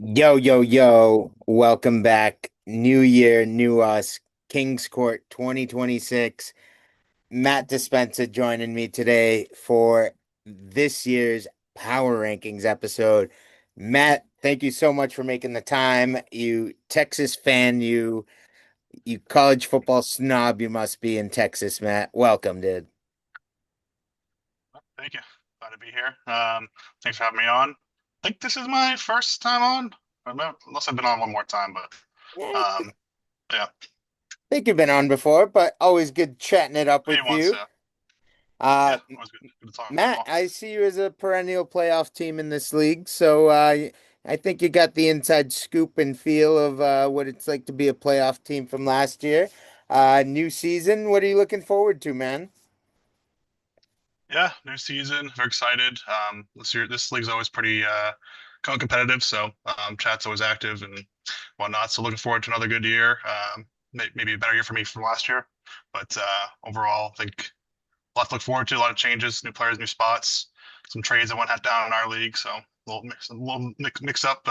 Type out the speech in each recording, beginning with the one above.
Yo, yo, yo, welcome back. New year, new us. Kings Court 2026. Matt Dispenza joining me today for this year's Power Rankings episode. Matt, thank you so much for making the time. You Texas fan, you college football snob you must be in Texas, Matt. Welcome, dude. Thank you. Glad to be here. Thanks for having me on. I think this is my first time on. Unless I've been on one more time, but Yeah, um, yeah, I think you've been on before, but always good chatting it up maybe with once. you. Yeah, Uh, yeah. Always good to talk Matt, football. I see you as a perennial playoff team in this league, so I think you got the inside scoop and feel of what it's like to be a playoff team from last year. New season, what are you looking forward to, man? Yeah, new season. Very excited. This league's always pretty kind of competitive, so chat's always active and whatnot. So looking forward to another good year. Maybe a better year for me from last year, but overall, I think a lot to look forward to. A lot of changes, new players, new spots, some trades that went down in our league. So a little mix up.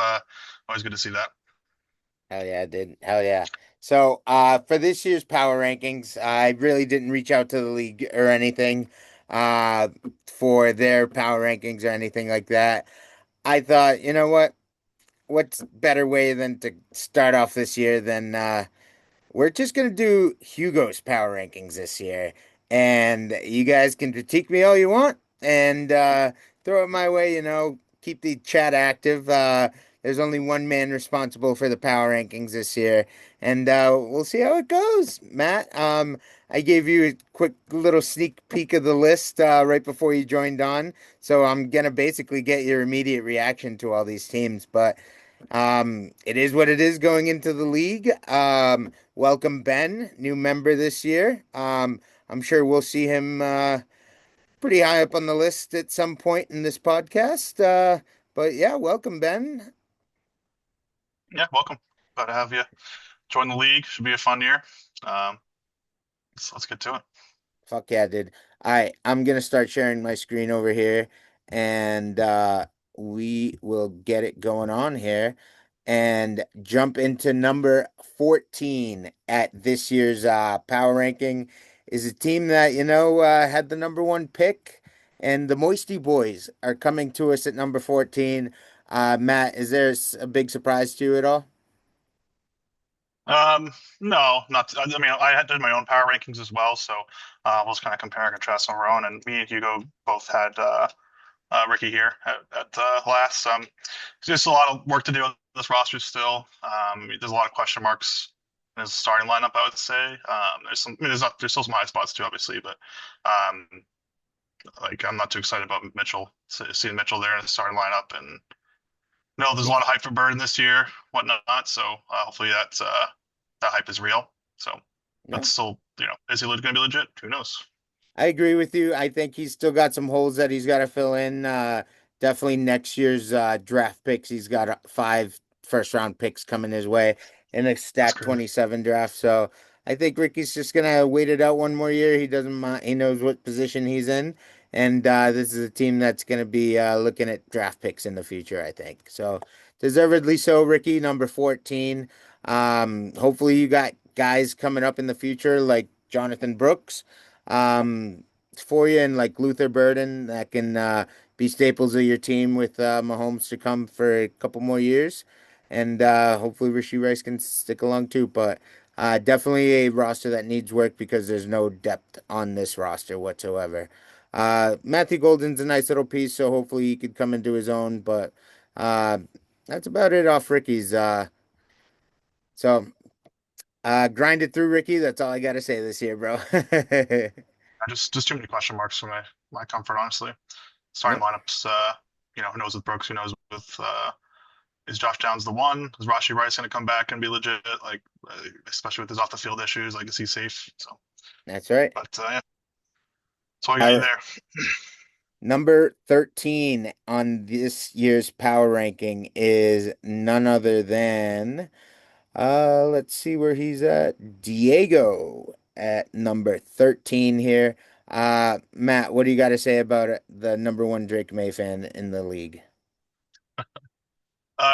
Always good to see that. Hell yeah, dude. Hell yeah. So, for this year's power rankings, I really didn't reach out to the league or anything, uh, for their power rankings or anything like that. I thought, you know what? What's better way than to start off this year than we're just gonna do Hugo's power rankings this year, and you guys can critique me all you want and throw it my way. Keep the chat active. There's only one man responsible for the power rankings this year, and we'll see how it goes. Matt, I gave you a quick little sneak peek of the list right before you joined on, so I'm gonna basically get your immediate reaction to all these teams, but. It is what it is going into the league. Welcome Ben, new member this year. I'm sure we'll see him pretty high up on the list at some point in this podcast. But yeah, welcome Ben. Yeah, welcome. Glad to have you join the league. Should be a fun year. Um, let's get to it. Fuck yeah, dude. All right, I'm gonna start sharing my screen over here, and we will get it going on here, and jump into number 14 at this year's power ranking is a team that had the number one pick, and the Moisty Boys are coming to us at number 14. Matt, is there a big surprise to you at all? Um, no, not. I mean, I had did my own power rankings as well, so we'll just kind of compare and contrast on our own. And me and Hugo both had Ricky here at last. There's a lot of work to do on this roster still. There's a lot of question marks in his starting lineup, I would say. There's some, I mean, there's still some high spots too, obviously, but um, like I'm not too excited about Mitchell, seeing Mitchell there in the starting lineup. And no, there's a lot of hype for Burden this year, whatnot. So hopefully that hype is real. So Yeah. that's still, is he going to be legit? Who knows? I agree with you. I think he's still got some holes that he's got to fill in. Definitely next year's draft picks. He's got five first round picks coming his way in a That's stacked crazy. 27 draft. So I think Ricky's just gonna wait it out one more year. He doesn't mind. He knows what position he's in, and this is a team that's gonna be looking at draft picks in the future. I think so. Deservedly so, Ricky, number 14. Hopefully you got guys coming up in the future like Jonathan Brooks for you, and like Luther Burden that can be staples of your team with Mahomes to come for a couple more years. And hopefully Rishi Rice can stick along too. But definitely a roster that needs work because there's no depth on this roster whatsoever. Matthew Golden's a nice little piece, so hopefully he could come into his own. But uh, that's about it off Ricky's. So grind it through, Ricky. That's all I got to say this year, bro. Just too many question marks for my comfort, honestly. Yeah. Starting lineups, who knows with Brooks, who knows with is Josh Downs the one? Is Rashi Rice going to come back and be legit? Like, especially with his off the field issues, like is he safe? So, That's right. but yeah, that's all I got All you right. there. Number 13 on this year's power ranking is none other than, let's see where he's at. Diego at number 13 here. Matt, what do you got to say about the number one Drake May fan in the league?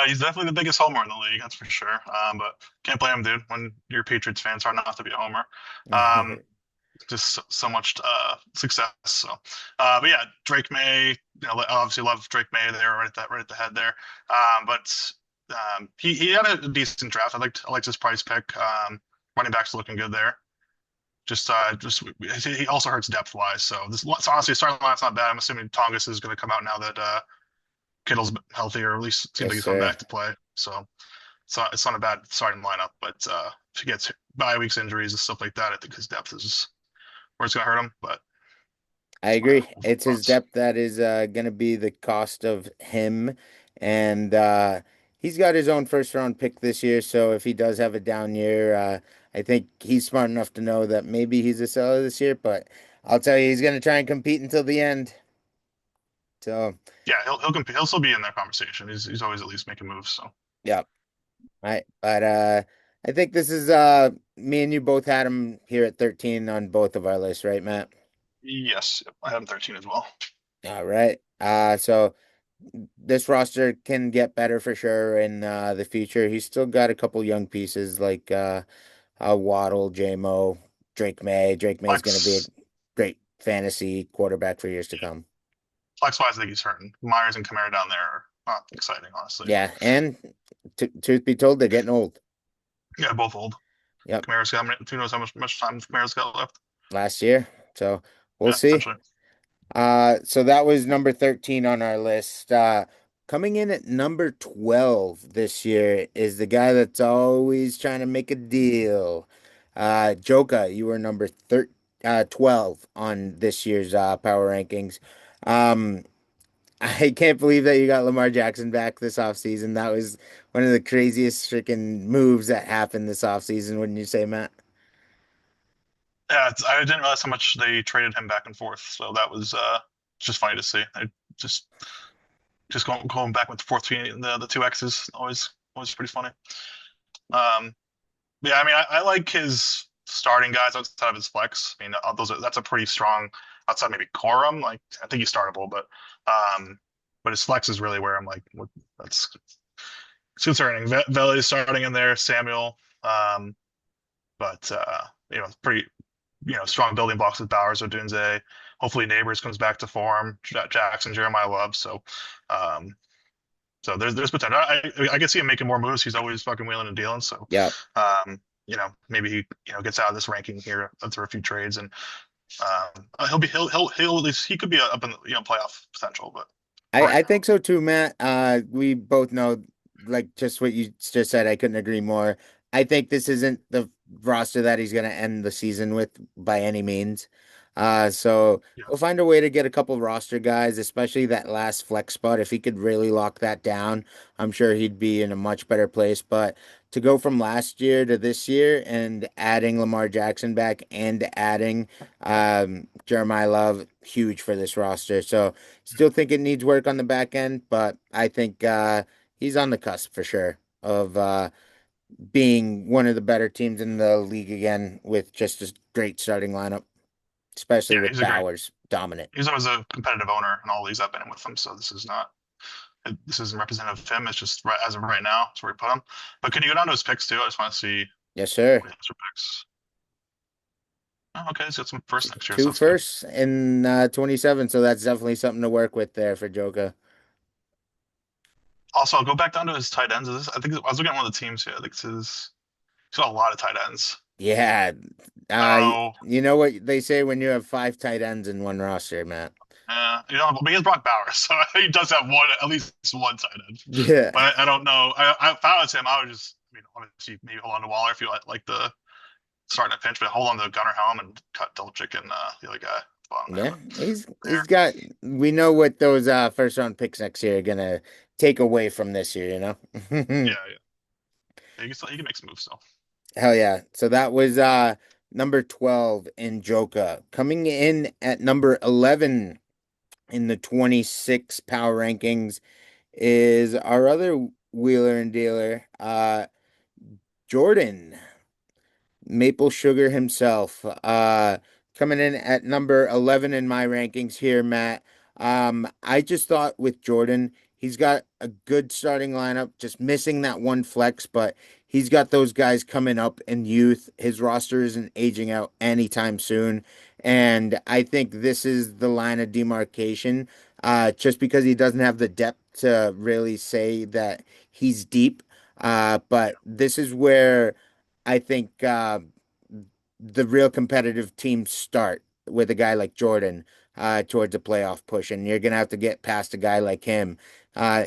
He's definitely the biggest homer in the league, that's for sure. But can't blame him, dude. When your Patriots fans hard not to be a homer. Um, just so much success. So, but yeah, Drake May. Obviously love Drake May there, right at the head there. But he had a decent draft. I liked his price pick. Running backs looking good there. Just he also hurts depth wise. So honestly, starting line's not bad. I'm assuming Tongas is going to come out now that Kittle's healthy, or at least it seems Yes, like he's coming sir. back to play. So it's not a bad starting lineup. But if he gets bye weeks, injuries, and stuff like that, I think his depth is where it's going to hurt him. But I it's my agree. overall It's his thoughts. depth that is going to be the cost of him. And he's got his own first round pick this year. So if he does have a down year, I think he's smart enough to know that maybe he's a seller this year. But I'll tell you, he's going to try and compete until the end. So, Yeah, he'll compete. He'll still be in that conversation. He's always at least making moves. So yeah. Right. But I think this is me and you both had him here at 13 on both of our lists, right, Matt? yes, I have him 13 as well. All right. So this roster can get better for sure in the future. He's still got a couple young pieces like Waddle, JMO, Drake May. Drake May is going to be a Flex great fantasy quarterback for years to come. flex wise, I think he's hurting. Myers and Kamara down there are not exciting, honestly. But Yeah, and t truth be told, they're getting old. yeah, both old. Yep, Kamara's got who knows how much time Kamara's got left. last year. So we'll Yeah, see. potentially. So that was number 13 on our list. Coming in at number 12 this year is the guy that's always trying to make a deal. Joka, you were number 12 on this year's power rankings. Um, I can't believe that you got Lamar Jackson back this offseason. That was one of the craziest freaking moves that happened this offseason, wouldn't you say, Matt? Yeah, I didn't realize how much they traded him back and forth. So that was just funny to see. I just going back with the fourth between the two X's always pretty funny. Um, yeah, I mean I like his starting guys outside of his flex. I mean that's a pretty strong outside maybe Corum. Like I think he's startable, um, but his flex is really where I'm like that's it's concerning. Veli is starting in there, Samuel, but pretty strong building blocks with Bowers, Odunze. Hopefully Neighbors comes back to form. Jackson, Jeremiah Love. Um, so there's potential. I can see him making more moves. He's always fucking wheeling and dealing. So Yeah. maybe he gets out of this ranking here through a few trades, and he'll at least he could be up in playoff potential. But right I now, think so too, Matt. We both know, like just what you just said, I couldn't agree more. I think this isn't the roster that he's going to end the season with by any means. So yeah, he'll find a way to get a couple roster guys, especially that last flex spot. If he could really lock that down, I'm sure he'd be in a much better place. But to go from last year to this year and adding Lamar Jackson back and adding Jeremiah Love, huge for this roster. So still think it needs work on the back end, but I think he's on the cusp for sure of being one of the better teams in the league again with just a great starting lineup, especially yeah, with Bowers dominant. he's always a competitive owner in all leagues I've been in with him. So this isn't representative of him. It's just right as of right now, it's where we put him. But can you go down to his picks too? I just want to see Yes, sir. what he has for picks. Oh, okay, he's got some first next year. Two Sounds good. firsts in 27, so that's definitely something to work with there for Joker. Also, I'll go back down to his tight ends. I think I was looking at one of the teams here. I think he's got a lot of tight ends. Yeah, I don't know. you know what they say when you have five tight ends in one roster, Matt. But he has Brock Bowers, so he does have at least one tight end. Yeah, But I don't know. If I was him, I would just, obviously maybe hold on to Waller if you like the starting a pinch, but hold on to Gunnar Helm and cut Dolchik and the other guy bottom yeah, he's there. got. We know what those first round picks next year are gonna take away from this year. You know. Yeah, yeah. He can make some moves still. Hell yeah! So that was number 12 in Joka. Coming in at number 11 in the 26 power rankings is our other wheeler and dealer, Jordan. Maple Sugar himself. Coming in at number 11 in my rankings here, Matt. I just thought with Jordan, He's got a good starting lineup, just missing that one flex, but he's got those guys coming up in youth. His roster isn't aging out anytime soon. And I think this is the line of demarcation, just because he doesn't have the depth to really say that he's deep. But this is where I think the real competitive teams start with a guy like Jordan towards a playoff push, and you're gonna have to get past a guy like him.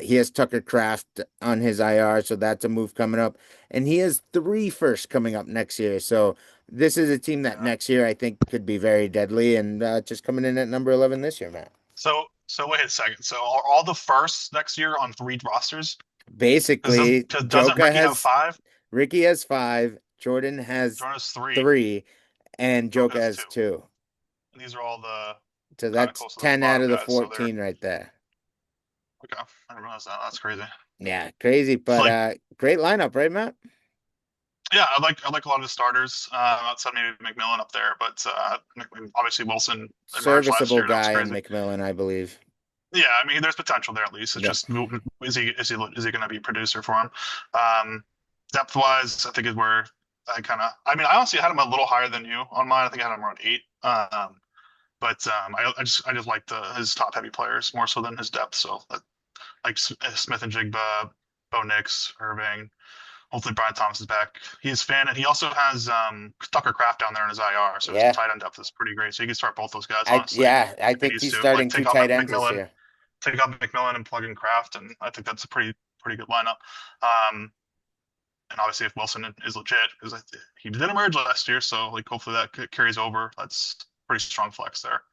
He has Tucker Kraft on his IR, so that's a move coming up, and he has three firsts coming up next year. So this is a team that Yeah. next year I think could be very deadly, and just coming in at number 11 this year, Matt. So wait a second. So are all the firsts next year on three rosters? Basically, Doesn't Ricky have five? Ricky has five, Jordan has Jordan has three. three, and Joker Joker has has two. two. And these are all the So kind of that's close to the 10 out bottom of the guys. So they're 14 right there. okay. I didn't realize that. That's crazy. Yeah, crazy, but Like, great lineup, right, Matt? yeah, I like a lot of the starters. Outside maybe McMillan up there, but obviously Wilson emerged last Serviceable year. That was guy in crazy. McMillan, I believe. Yeah, I mean, there's potential there at least. It's Yep. just is he going to be a producer for him? Depth wise, I think is where I mean, I honestly had him a little higher than you on mine. I think I had him around eight. But I just like his top heavy players more so than his depth. So like Smith and Jigba, Bo Nix, Irving. Hopefully Brian Thomas is back. He's fan, and he also has Tucker Kraft down there in his IR, so his Yeah. tight end depth is pretty great. So you can start both those guys honestly I if he think needs he's to. Like starting two tight ends this year. Take out McMillan and plug in Kraft, and I think that's a pretty good lineup. Um, and obviously if Wilson is legit, because he did emerge last year, so like hopefully that carries over. That's pretty strong flex there.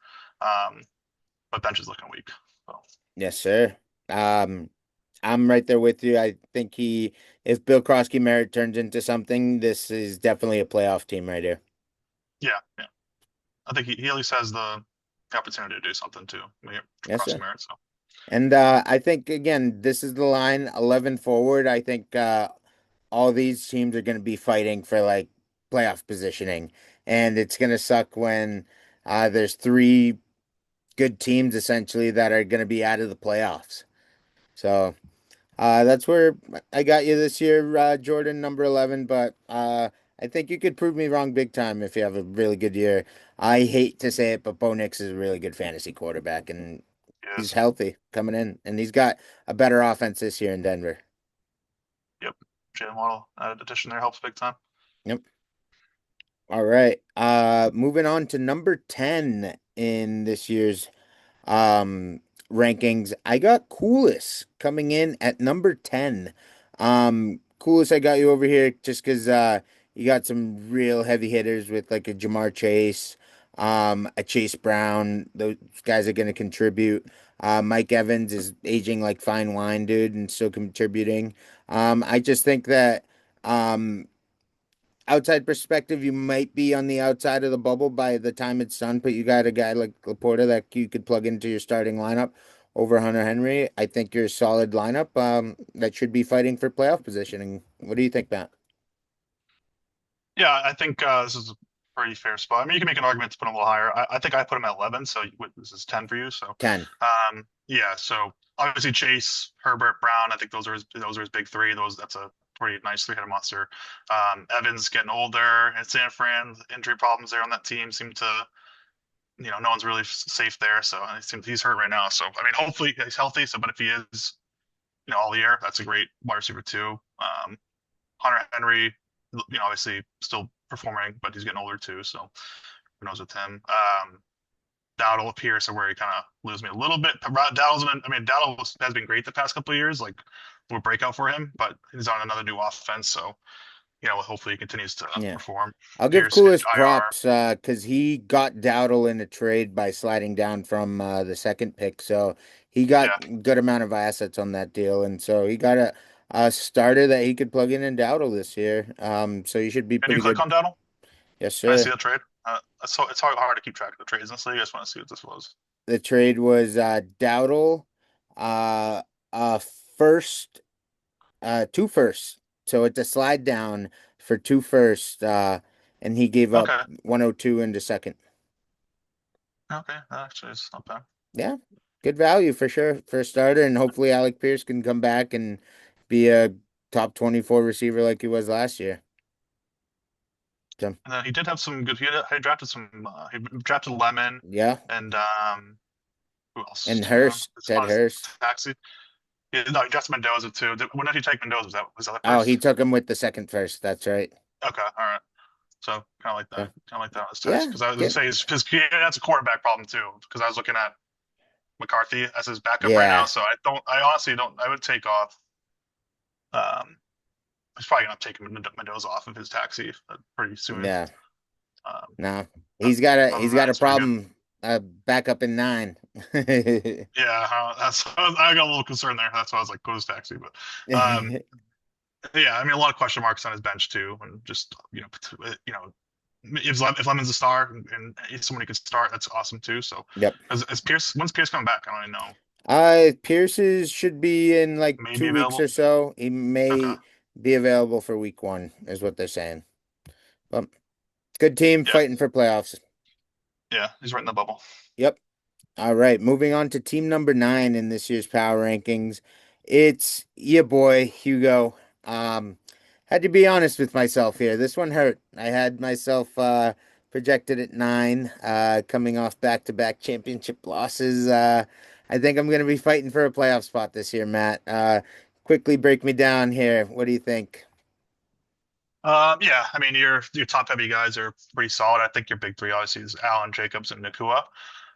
Um, but bench is looking weak. So Yes, sir. Um, I'm right there with you. I think if Bill Krosky Merritt turns into something, this is definitely a playoff team right here. yeah. I think he at least has the opportunity to do something too. Yes, Crossing sir. merit, so And I think again, this is the line 11 forward. I think all these teams are going to be fighting for like playoff positioning, and it's going to suck when there's three good teams essentially that are going to be out of the playoffs. So that's where I got you this year, Jordan, number 11. But I think you could prove me wrong big time if you have a really good year. I hate to say it, but Bo Nix is a really good fantasy quarterback, and he's yes. healthy coming in, and he's got a better offense this year in Denver. Yep. Jalen Waddle addition there helps big time. Yep. All right. Moving on to number 10 in this year's rankings. I got Coolest coming in at number 10. Coolest, I got you over here just because you got some real heavy hitters with like a Jamar Chase, a Chase Brown. Those guys are going to contribute. Mike Evans is aging like fine wine, dude, and still contributing. I just think that outside perspective, you might be on the outside of the bubble by the time it's done, but you got a guy like Laporta that you could plug into your starting lineup over Hunter Henry. I think you're a solid lineup that should be fighting for playoff positioning. What do you think, Matt? Yeah, I think this is a pretty fair spot. I mean, you can make an argument to put him a little higher. I think I put him at 11, so this is 10 for you. So, 10. yeah. So obviously Chase, Herbert, Brown. I think those are his big three. That's a pretty nice three-headed monster. Evans getting older, and San Fran injury problems there on that team seem to, no one's really safe there. So it seems he's hurt right now. So I mean, hopefully he's healthy. So, but if he is, all year, that's a great wide receiver too. Hunter Henry, obviously still performing, but he's getting older too. So who knows with him? Dowdle, Pierce are where he kind of loses me a little bit. Dowdle has been great the past couple of years, like a breakout for him, but he's on another new offense. So, hopefully he continues to Yeah. perform. I'll give Pierce Coolest IR. props because he got Dowdle in a trade by sliding down from the second pick. So he got Yeah. good amount of assets on that deal. And so he got a starter that he could plug in Dowdle this year. So he should be Can you pretty click good. on Dowdle? Yes, Can I see sir. the trade? It's hard to keep track of the trades. Honestly, I just want to see what this was. The trade was Dowdle, uh, uh, first, two firsts. So it's a slide down for two firsts, and he gave up Okay. 102 into second. Okay. That actually is not bad. Yeah, good value for sure for a starter, and hopefully Alec Pierce can come back and be a top 24 receiver like he was last year. So, And then he did have some good. He drafted some. He drafted Lemon, yeah, and who else and did he have? Hurst, It's Ted on his Hurst. taxi. Yeah, no, he drafted Mendoza too. When did he take Mendoza? Was that the Oh, he first? took him with the second first. That's right. Okay, all right. So kind of like So, that. Kind of like that on his tax yeah, because I was gonna get say because that's a quarterback problem too. Because I was looking at McCarthy as his backup right now. yeah, So I don't. I honestly don't. I would take off. Um, he's probably gonna take Mendoza off of his taxi pretty soon. yeah. Um, No, but other than he's that, got a it's pretty good. problem. Back up in nine. Yeah, that's I got a little concerned there. That's why I was like, go to taxi. But yeah, I mean, a lot of question marks on his bench too, and just if Lemon's a star and he's someone who could start, that's awesome too. So, Yep. as Pierce, when's Pierce coming back? I don't even know. Pierce's should be in like Maybe 2 weeks or available. so. He Okay. may be available for week one, is what they're saying. But good team Yeah. fighting for playoffs. Yeah. He's right in the bubble. Yep. All right, moving on to team number 9 in this year's power rankings. It's your boy Hugo. Had to be honest with myself here. This one hurt. I had myself projected at 9, coming off back-to-back championship losses. I think I'm going to be fighting for a playoff spot this year, Matt. Quickly break me down here. What do you think? Yeah. I mean, your top heavy guys are pretty solid. I think your big three obviously is Allen, Jacobs, and Nakua.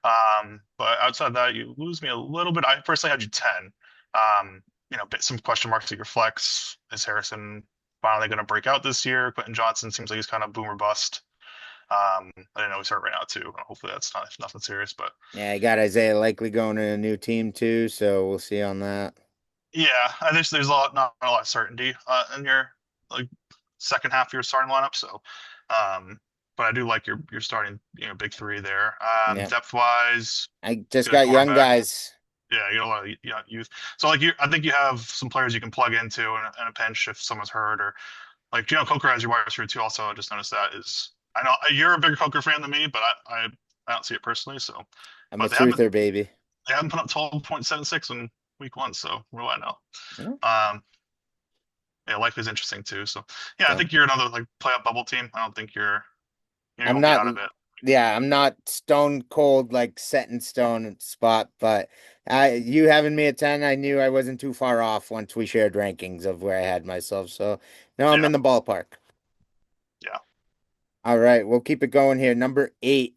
But outside of that, you lose me a little bit. I personally had you 10. Some question marks at your flex. Is Harrison finally going to break out this year? Quentin Johnson seems like he's kind of boomer bust. I didn't know he's hurt right now too. Hopefully that's not nothing serious. But Yeah, I got Isaiah likely going to a new team too, so we'll see on that. yeah, I think there's not a lot of certainty in your like second half of your starting lineup. So, um, but I do like your starting big three there. Yeah, Depth wise, I just good got young cornerback. guys. Yeah, you got a lot of youth. So like I think you have some players you can plug into in a pinch if someone's hurt or like Coker as your wide receiver too. Also, I just noticed that is I know you're a bigger Coker fan than me, but I don't see it personally. So, I'm a but truther, baby. they haven't put up 12.76 in week one. So what do I know? Yeah. Um, yeah, life is interesting too. So yeah, I So think you're another like playoff bubble team. I don't think you I'm won't be not, out of it. yeah, I'm not stone cold like set in stone spot, but you having me at 10, I knew I wasn't too far off once we shared rankings of where I had myself. So now I'm Yeah, in the ballpark. yeah. All right, we'll keep it going here. Number 8.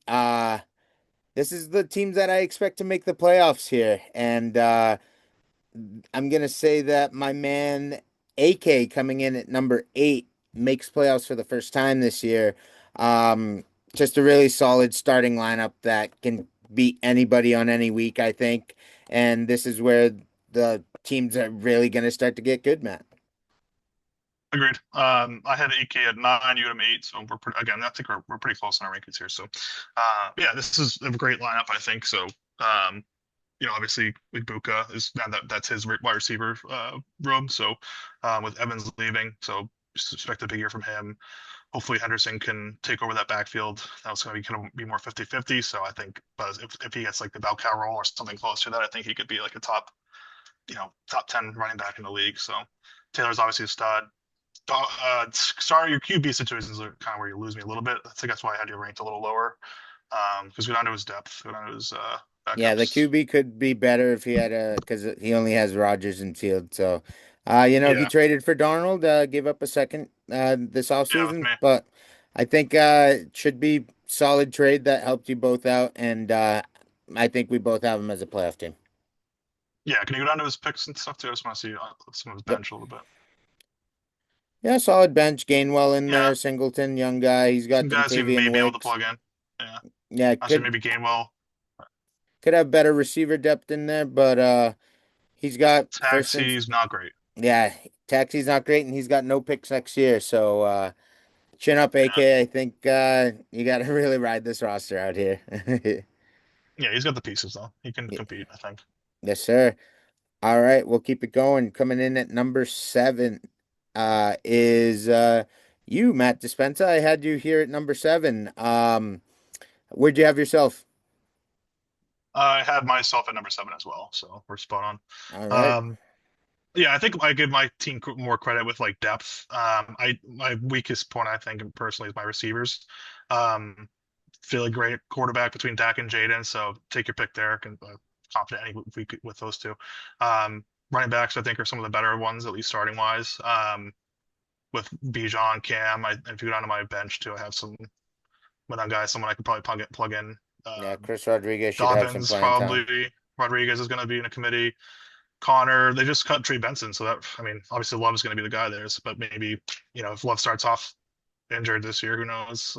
This is the teams that I expect to make the playoffs here, and I'm gonna say that my man AK coming in at number 8 makes playoffs for the first time this year. Um, just a really solid starting lineup that can beat anybody on any week, I think. And this is where the teams are really gonna start to get good, Matt. Agreed. I had AK at 9, you had him 8, so again, I think we're pretty close in our rankings here. So, yeah, this is a great lineup, I think. So, obviously Ibuka is now that's his wide receiver room. So, with Evans leaving, so just expect a big year from him. Hopefully Henderson can take over that backfield. That was going to be kind of be more 50-50. So I think, but if he gets like the bell cow role or something close to that, I think he could be like a top 10 running back in the league. So Taylor's obviously a stud. Sorry, your QB situations are kind of where you lose me a little bit. I think that's why I had you ranked a little lower. Because go down to his depth, go down to his Yeah, the backups. QB could be better if he had because he only has Rodgers and Field. So, he Yeah, traded for Darnold, gave up a second this yeah, with offseason, me. but I think it should be solid trade that helped you both out, and I think we both have him as a playoff team. Yeah, can you go down to his picks and stuff too? I just want to see some of his Yep. bench a little bit. Yeah, solid bench. Gainwell in Yeah, there, Singleton, young guy. He's got some guys he may Dontavian be able to Wicks. plug in. Yeah, Yeah, I say maybe Gainwell. could have better receiver depth in there, but he's got first and Taxi's not great. yeah, Taxi's not great, and he's got no picks next year. So chin up, Yeah, AK. I think you got to really ride this roster out here. yeah, he's got the pieces though. He can Yeah. compete, I think. Yes, sir. All right, we'll keep it going. Coming in at number 7 is you, Matt Dispenza. I had you here at number 7. Where'd you have yourself? I had myself at number 7 as well, so we're spot All on. right. Yeah, I think I give my team more credit with like depth. I my weakest point I think personally is my receivers. Um, feel a great quarterback between Dak and Jaden, so take your pick there. Confident any week with those two. Running backs I think are some of the better ones, at least starting wise. With Bijan, Cam, and if you go down to my bench too, I have some without guys, someone I could probably plug in. Yeah, Um, Chris Rodriguez should have some Dobbins playing time. probably. Rodriguez is going to be in a committee. Connor, they just cut Trey Benson, so that I mean, obviously Love is going to be the guy there, but maybe if Love starts off injured this year, who knows?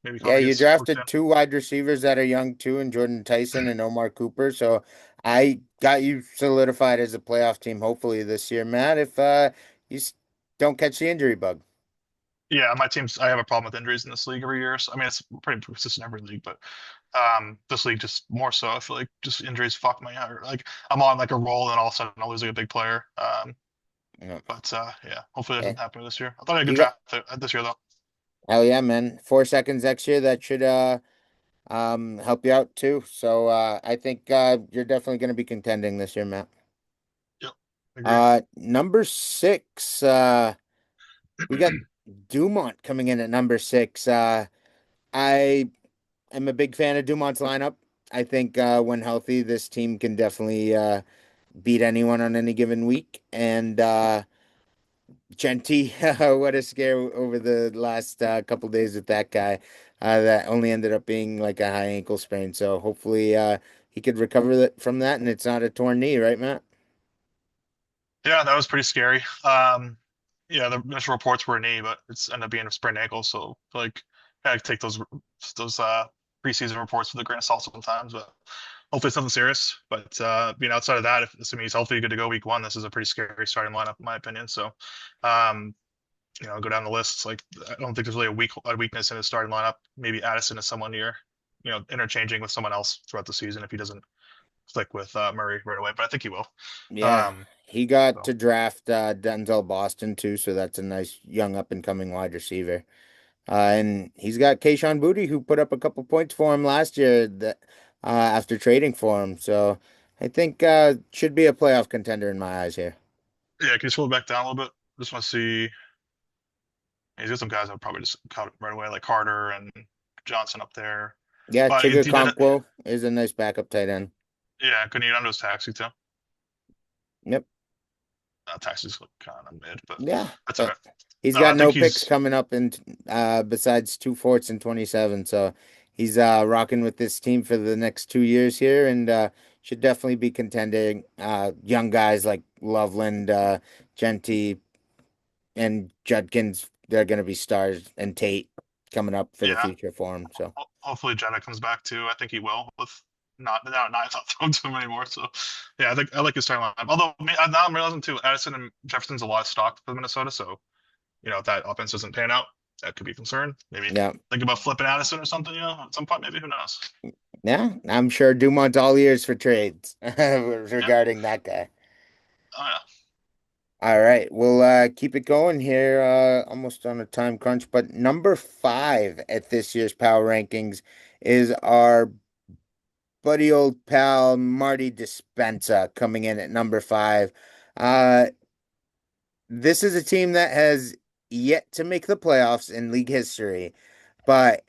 Maybe Yeah, Connor you gets worked in. drafted two wide receivers that are young too, and Jordan Tyson and Omar Cooper. So I got you solidified as a playoff team, hopefully this year, Matt. If you don't catch the injury bug. Yeah, my team's. I have a problem with injuries in this league every year. So I mean, it's pretty consistent every league, but this league just more so. I feel like just injuries fuck me. Like I'm on like a roll, and all of a sudden I'll lose like a big player. Yeah. But yeah, hopefully that Yeah. doesn't happen this year. I thought I had a good You got draft this year though. hell yeah, man. 4 seconds next year. That should help you out too. So I think you're definitely going to be contending this year, Matt. Yep, agree. Number 6, we got Dumont coming in at number 6. I am a big fan of Dumont's lineup. I think when healthy, this team can definitely beat anyone on any given week. And Genty, what a scare over the last couple days with that guy. That only ended up being like a high ankle sprain. So hopefully he could recover from that and it's not a torn knee, right, Matt? Yeah, that was pretty scary. Yeah, the initial reports were a knee, but it's ended up being a sprained ankle. So like, I gotta take those preseason reports with a grain of salt sometimes. But hopefully it's nothing serious. But being outside of that, if assuming he's healthy, good to go week 1, this is a pretty scary starting lineup in my opinion. So, um, go down the list. It's like I don't think there's really a weakness in his starting lineup. Maybe Addison is someone you're interchanging with someone else throughout the season if he doesn't click with Murray right away. But I think he will. Yeah. Um, He got so to draft Denzel Boston too, so that's a nice young up and coming wide receiver. And he's got Kayshon Boutte, who put up a couple points for him last year that after trading for him. So I think should be a playoff contender in my eyes here. yeah, can you scroll back down a little bit? Just want to see. He's got some guys I'll probably just cut right away, like Carter and Johnson up there. Yeah, But Chigga he did, Conquo is a nice backup tight end. yeah, couldn't he get onto his taxi too? Yep. Taxi's kind of mid, but Yeah, that's okay. but he's No, I got think no picks he's coming up in besides two forts and 27. So he's rocking with this team for the next 2 years here and should definitely be contending. Young guys like Loveland, Genty, and Judkins, they're gonna be stars and Tate coming up for the yeah. future for him. So Hopefully Jenna comes back too. I think he will with not throwing to him anymore. So yeah, I think I like his starting lineup. Although now I'm realizing too, Addison and Jefferson's a lot of stock for Minnesota. So if that offense doesn't pan out, that could be a concern. Maybe yeah. think about flipping Addison or something. At some point, maybe who knows? Yeah, I'm sure Dumont's all ears for trades Yeah. regarding that guy. Oh yeah. All right, we'll keep it going here. Almost on a time crunch, but number 5 at this year's Power Rankings is our buddy old pal Marty Dispenza coming in at number 5. Uh, this is a team that has yet to make the playoffs in league history, but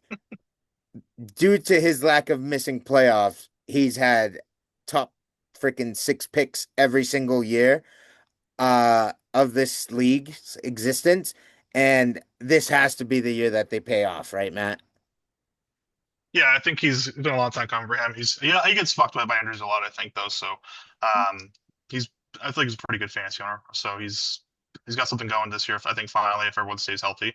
due to his lack of missing playoffs, he's had top freaking 6 picks every single year of this league's existence. And this has to be the year that they pay off, right, Matt? Yeah, I think he's been a long time coming for him. He gets fucked by injuries a lot, I think, though. So um he's I think he's a pretty good fantasy owner. So he's got something going this year, I think finally, if everyone stays healthy.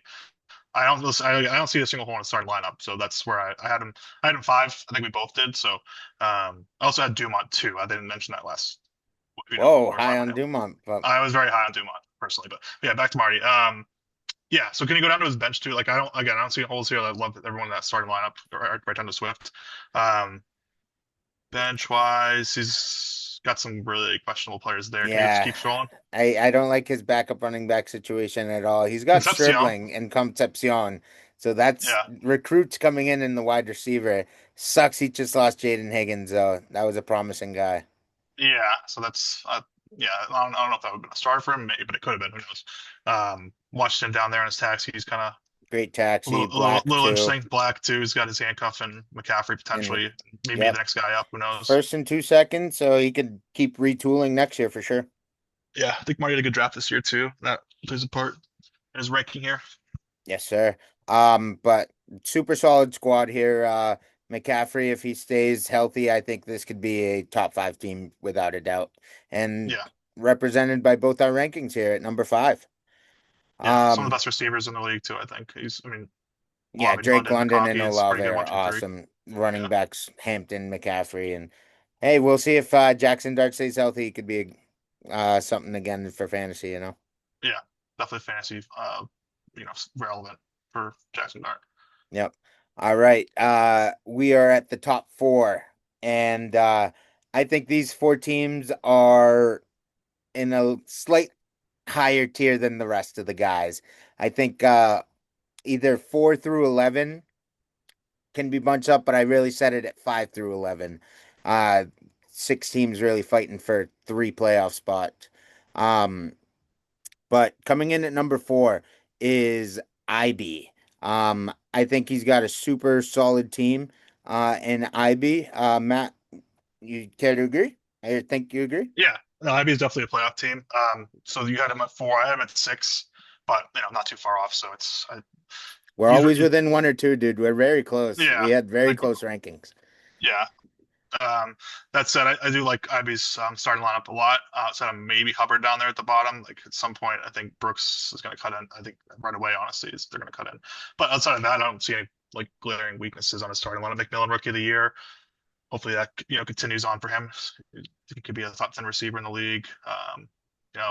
I don't see a single hole in the starting lineup. So that's where I had him. I had him 5. I think we both did. So I also had Dumont 2. I didn't mention that last when Whoa, we were high talking on about him. Dumont. But I was very high on Dumont personally, but yeah, back to Marty. Yeah, so can you go down to his bench too? Like I don't see holes here. I love everyone in that starting lineup right down to Swift. Um, bench wise, he's got some really questionable players there. Can you just yeah, keep scrolling? I don't like his backup running back situation at all. He's got Concepcion, Stribling and Concepcion. So that's Yeah, recruits coming in the wide receiver. Sucks he just lost Jaden Higgins though. That was a promising guy. yeah. So that's yeah. I don't know if that would have been a start for him, maybe, but it could have been. Who knows? Washington down there in his taxi. He's kind of Great taxi, black little too. interesting. Black too. He's got his handcuff and McCaffrey And potentially, maybe the yep. next guy up. Who knows? First and 2 seconds, so he could keep retooling next year for sure. Yeah, I think Marty had a good draft this year too. That plays a part in his ranking here. Yes, sir. But super solid squad here. McCaffrey, if he stays healthy, I think this could be a top five team without a doubt. And Yeah, represented by both our rankings here at number five. yeah. Some of the Um, best receivers in the league too. I think I mean, yeah, Olave Drake London, London and McConkey is pretty Olave good. are 1, 2, 3. awesome. Running Yeah, backs, Hampton, McCaffrey, and hey, we'll see if Jackson Dart stays healthy. He could be something again for fantasy, you know. yeah. Definitely fantasy. Relevant for Jackson Dart. Yep. All right. We are at the top four, and I think these four teams are in a slight higher tier than the rest of the guys. I think either 4 through 11 can be bunched up, but I really set it at 5 through 11. Uh, six teams really fighting for three playoff spots. Um, but coming in at number four is IB. I think he's got a super solid team in IB. Matt, you care to agree? I think you agree. Yeah, no, IB is definitely a playoff team. So you had him at 4. I had him at 6, but not too far off. So We're always usually, within one or two, dude. We're very close. yeah, We had I very think, close rankings. yeah. That said, I do like IB's starting lineup a lot. Outside of maybe Hubbard down there at the bottom, like at some point, I think Brooks is going to cut in. I think right away, honestly, is they're going to cut in. But outside of that, I don't see any like glaring weaknesses on his starting lineup. McMillan, rookie of the year. Hopefully that continues on for him. He could be a top 10 receiver in the league.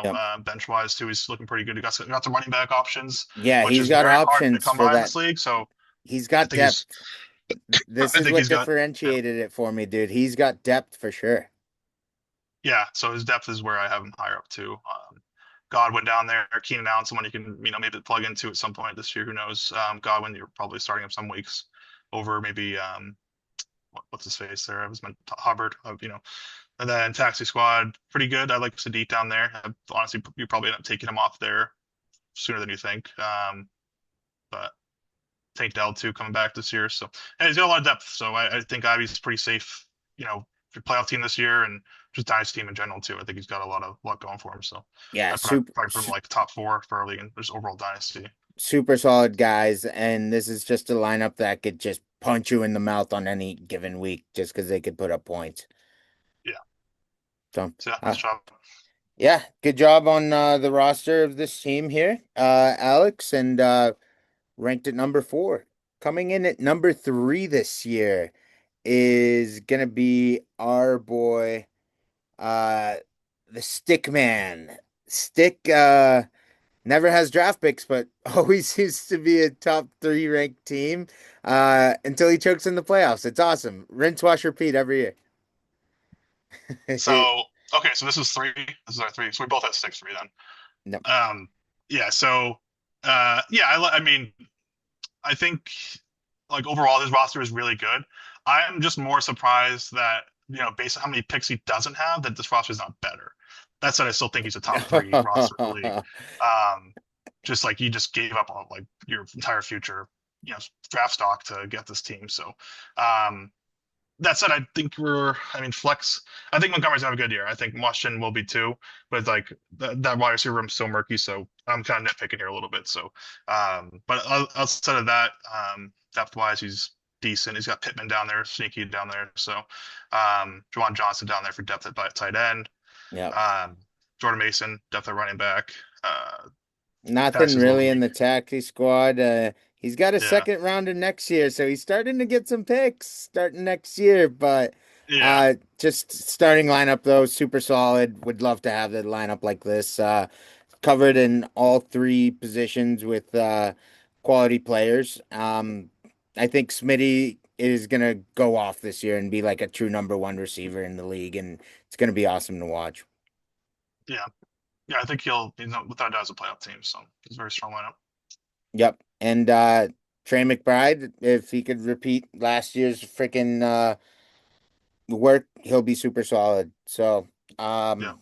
Yep. Bench wise too, he's looking pretty good. He got some running back options, Yeah, which he's is got very hard to options come for by in that. this league. So He's I got think he's depth. This I is think what he's got yeah. differentiated it for me, dude. He's got depth for sure. Yeah, so his depth is where I have him higher up too. Godwin down there, Keenan Allen, someone you can maybe plug into at some point this year. Who knows? Godwin, you're probably starting him some weeks over maybe what's his face there? I was meant Hubbard, and then Taxi Squad, pretty good. I like Sadiq down there. Honestly, you probably end up taking him off there sooner than you think. But Tank Dell too coming back this year, so and he's got a lot of depth. So I think Ivy's pretty safe. For playoff team this year and just dynasty team in general too. I think he's got a lot of luck going for him. So Yeah, I probably put him like top 4 for our league and just overall dynasty. super solid guys, and this is just a lineup that could just punch you in the mouth on any given week just because they could put up points. Yeah. So, So yeah, nice job. yeah, good job on the roster of this team here, Alex, and ranked at number four. Coming in at number three this year is gonna be our boy, uh, the Stick Man. Stick, never has draft picks, but always seems to be a top three ranked team until he chokes in the playoffs. It's awesome. Rinse, wash, repeat every year. So okay, so this is 3. This is our 3. So we both had 6 3 then. No. Yeah. So yeah, I mean, I think like overall his roster is really good. I'm just more surprised that based on how many picks he doesn't have, that this roster is not better. That said, I still think he's a top 3 roster in the league. Um, just like you just gave up on like your entire future, draft stock to get this team. So that said, I mean, flex. I think Montgomery's gonna have a good year. I think Washington will be too, but like that wide receiver room's so murky. So I'm kind of nitpicking here a little bit. So, but outside of that, depth wise, he's decent. He's got Pittman down there, sneaky down there. So, Juwan Johnson down there for depth at tight end. Yeah. Um, Jordan Mason, depth at running back. Nothing Taxes a little really in weak. the taxi squad. He's got a Yeah, second rounder next year, so he's starting to get some picks starting next year. But yeah, just starting lineup though, super solid. Would love to have the lineup like this. Covered in all three positions with quality players. I think Smitty is gonna go off this year and be like a true number one receiver in the league, and it's gonna be awesome to watch. yeah, yeah. I think without a doubt, is a playoff team. So he's a very strong lineup. Yep. And Trey McBride, if he could repeat last year's freaking work, he'll be super solid. So, Yeah, running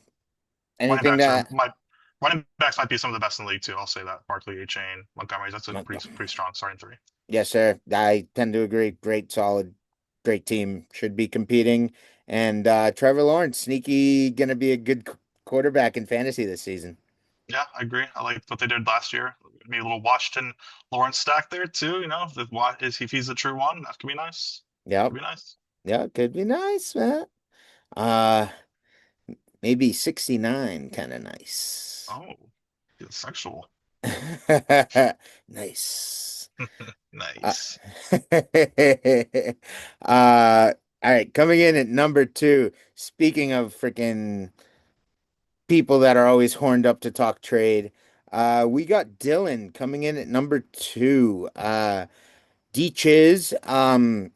anything backs are that my running backs might be some of the best in the league too. I'll say that. Barkley, A-Chain, Montgomery. That's a pretty strong starting three. yes, sir. I tend to agree. Great, solid, great team should be competing. And Trevor Lawrence, sneaky, gonna be a good quarterback in fantasy this season. Yeah, I agree. I like what they did last year. Maybe a little Washington Lawrence stack there too. You know, if he's the true one, that could be nice. Could Yep. be nice. Yeah, could be nice, man. Uh, maybe 69, kind of nice. Oh, it's sexual. Nice. Uh, Nice. all right, coming in at number two. Speaking of freaking people that are always horned up to talk trade, we got Dylan coming in at number two. D Chiz, I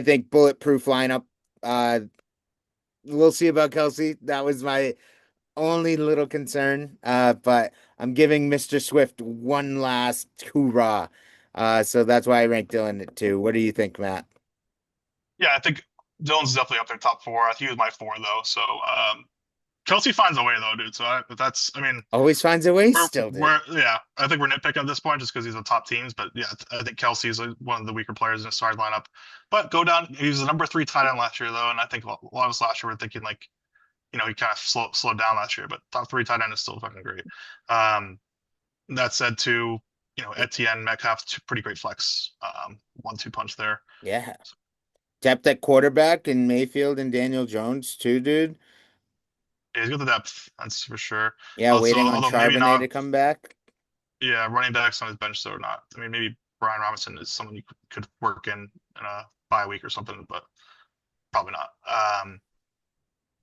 think bulletproof lineup. Uh, we'll see about Kelsey. That was my only little concern. But I'm giving Mr. Swift one last hoorah. So that's why I ranked Dylan at two. What do you think, Matt? Yeah, I think Dylan's definitely up there top four. I think he was my four though. So Kelsey finds a way though, dude. So that's I mean Always finds a way we're still, dude. we're yeah, I think we're nitpicking at this point just because he's the top teams. But yeah, I think Kelsey's one of the weaker players in the starting lineup. But go down. He was the number three tight end last year though, and I think a lot of us last year were thinking like he kind of slowed down last year. But top three tight end is still fucking great. Um, that said, too, Etienne Metcalf, pretty great flex. 1-2 punch there. Yeah. Depth at quarterback and Mayfield and Daniel Jones too, dude. Yeah, he's got the depth, that's for sure. Yeah, Also, waiting on although maybe Charbonnet not, to come back. yeah, running backs on his bench, so not. I mean, maybe Brian Robinson is someone you could work in a bye week or something, but probably not.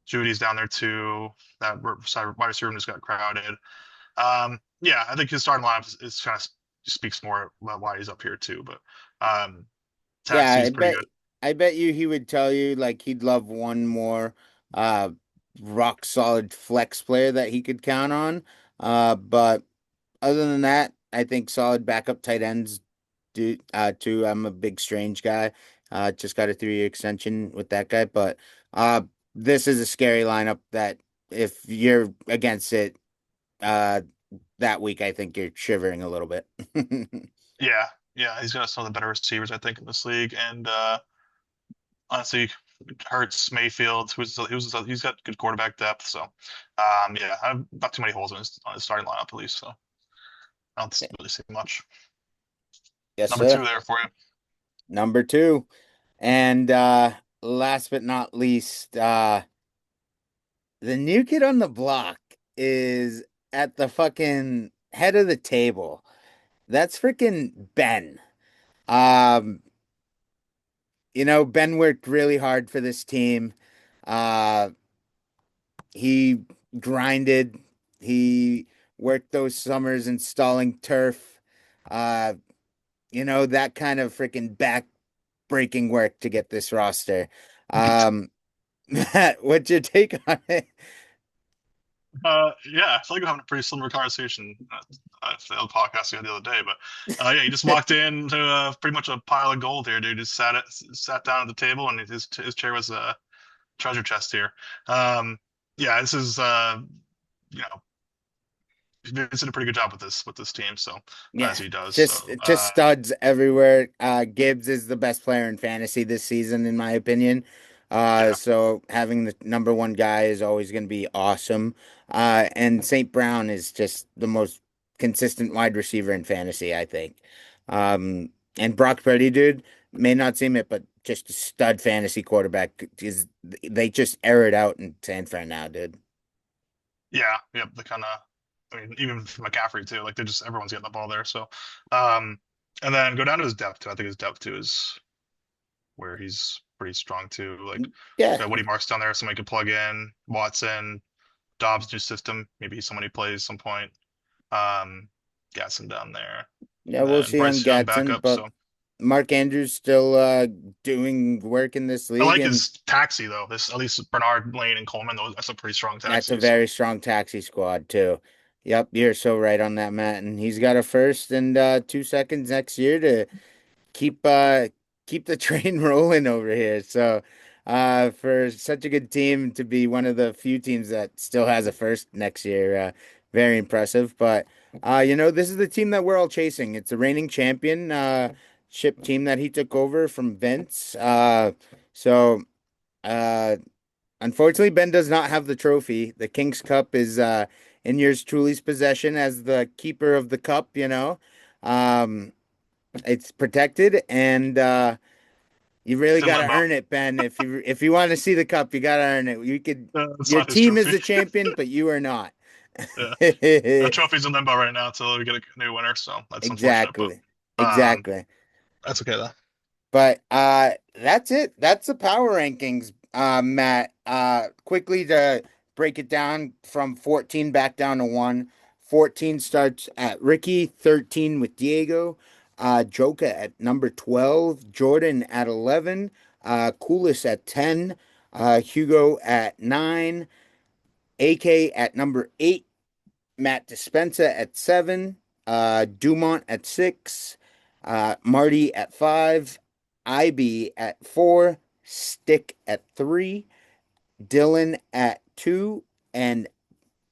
Judy's down there too. That wide receiver room just got crowded. Yeah, I think his starting lineup is kind of speaks more about why he's up here too. But Yeah, Taxi's pretty good. I bet you he would tell you like he'd love one more uh rock solid flex player that he could count on. But other than that, I think solid backup tight ends do too. I'm a big Strange guy. Just got a 3-year extension with that guy, but uh this is a scary lineup that if you're against it uh that week, I think you're shivering a little bit. Yeah, yeah, he's got some of the better receivers I think in this league, and honestly, Hurts, Mayfield, he's got good quarterback depth. So, yeah, I've not too many holes in his starting lineup at least. So I don't really see much. Yes, Number two sir. there for you. Number two. And last but not least, the new kid on the block is at the fucking head of the table. That's freaking Ben. Um, Ben worked really hard for this team. Uh, he grinded. He worked those summers installing turf. Uh, that kind of freaking back breaking work to get this roster. Um, Matt, what's your take on it? Yeah, I feel like we're having a pretty similar conversation for the other podcast we had the other day. But yeah, he just walked into pretty much a pile of gold here, dude. Just sat down at the table, and his chair was a treasure chest here. Yeah, this is you know Vince did a pretty good job with this team, so Yeah, as he does. So just studs everywhere. Gibbs is the best player in fantasy this season, in my opinion. yeah, So having the number one guy is always going to be awesome. And St. Brown is just the most consistent wide receiver in fantasy, I think. And Brock Purdy, dude, may not seem it, but just a stud fantasy quarterback. Is they just air it out in San Fran now, dude. yeah, yeah. The kind of, I mean, even McCaffrey too. Like they're just everyone's getting the ball there. So, um, and then go down to his depth too. I think his depth too is where he's pretty strong too. Like Yeah, got Woody Marks down there, somebody could plug in. Watson, Dobbs new system, maybe someone he plays some point. Um, Gatson down there, yeah, and we'll then see on Bryce Young Gatson, backup. but So Mark Andrews still doing work in this I league, like and his taxi though. This at least Bernard, Lane, and Coleman. That's a pretty strong that's a taxi. So very strong taxi squad too. Yep, you're so right on that, Matt. And he's got a first and 2 seconds next year to keep keep the train rolling over here. So for such a good team to be one of the few teams that still has a first next year, very impressive. But this is the team that we're all chasing. It's the reigning champion ship team that he took over from Vince. So uh unfortunately, Ben does not have the trophy. The King's Cup is in yours truly's possession as the keeper of the cup. Um, it's protected, and you really It's in got to limbo. earn it, Ben. If you want to see the cup, you got to earn it. You could. It's Your not his team is trophy. the champion, but you are not. Yeah. Trophy's in limbo right now until we get a new winner, so that's unfortunate, but Exactly. um, Exactly. that's okay though. But that's it. That's the power rankings, Matt. Quickly to break it down from 14 back down to 1. 14 starts at Ricky, 13 with Diego, Joka at number 12, Jordan at 11, Coolest at 10, Hugo at 9, AK at number 8, Matt Dispenza at 7, Dumont at 6, Marty at 5, IB at 4, Stick at 3, Dylan at 2, and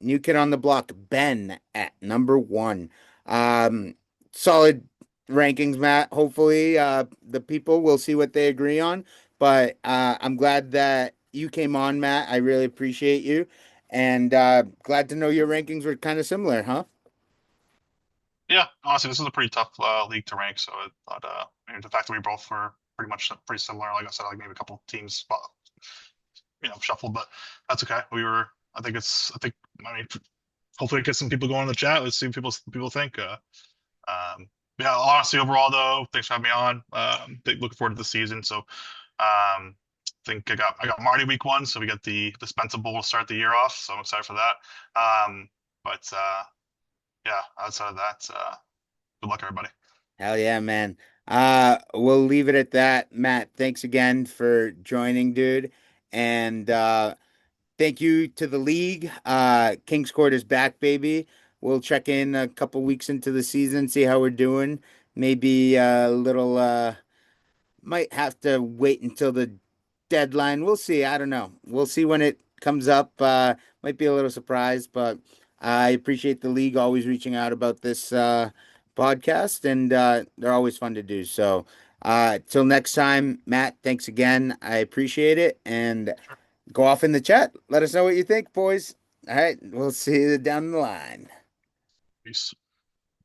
new kid on the block, Ben at number 1. Um, Solid rankings, Matt. Hopefully, the people will see what they agree on. But I'm glad that you came on, Matt. I really appreciate you. And glad to know your rankings were kind of similar, huh? Yeah, honestly, this is a pretty tough league to rank. So I thought, I mean, the fact that we both were pretty much pretty similar, like I said, like maybe a couple teams, shuffled, but that's okay. I think, I mean, hopefully get some people going in the chat. Let's see what people think. Um, yeah, honestly, overall though, thanks for having me on. Looking forward to the season. So, think I got Marty week 1, so we get the dispensable to start the year off. So I'm excited for that. Um, but yeah, outside of that, good luck everybody. Hell yeah, man. We'll leave it at that. Matt, thanks again for joining, dude. And thank you to the league. King's Court is back, baby. We'll check in a couple weeks into the season, see how we're doing. Maybe a little might have to wait until the deadline. We'll see. I don't know. We'll see when it comes up. Might be a little surprised, but I appreciate the league always reaching out about this podcast, and they're always fun to do. So, till next time, Matt, thanks again. I appreciate it, and Sure. go off in the chat. Let us know what you think, boys. All right, we'll see you down the line. Peace.